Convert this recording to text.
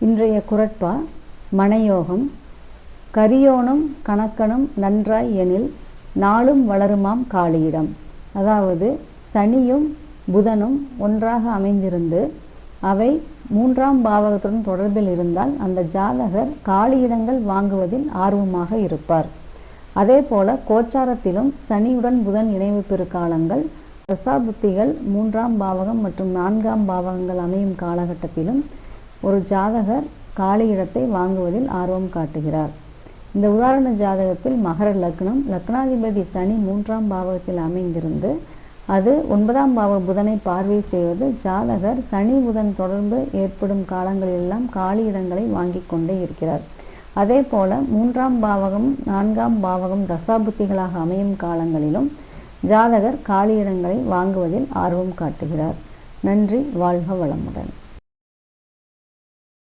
இன்றைய குறட்பா மனையோகம். கரியோனும் கணக்கனும் நன்றாய் எனில் நாளும் வளருமாம் காலியிடம். அதாவது சனியும் புதனும் ஒன்றாக அமைந்திருந்து அவை 3ஆம் பாவகத்துடன் தொடர்பில் இருந்தால் அந்த ஜாதகர் காலியிடங்கள் வாங்குவதில் ஆர்வமாக இருப்பார். அதே போல கோச்சாரத்திலும் சனியுடன் புதன் இணைவு பெறு காலங்கள், தசாபுத்திகள் 3ஆம் பாவகம் மற்றும் 4ஆம் பாவகங்கள் அமையும் காலகட்டத்திலும் ஒரு ஜாதகர் காலியிடத்தை வாங்குவதில் ஆர்வம் காட்டுகிறார். இந்த உதாரண ஜாதகத்தில் மகர லக்னம், லக்னாதிபதி சனி 3ஆம் பாவகத்தில் அமைந்திருந்து அது 9ஆம் பாவக புதனை பார்வை செய்வது ஜாதகர் சனி புதன் தொடர்பு ஏற்படும் காலங்களிலெல்லாம் காலியிடங்களை வாங்கி கொண்டே இருக்கிறார். அதே போல 3ஆம் பாவகம் 4ஆம் பாவகம் தசாபுத்திகளாக அமையும் காலங்களிலும் ஜாதகர் காலியிடங்களை வாங்குவதில் ஆர்வம் காட்டுகிறார். நன்றி. வாழ்க வளமுடன்.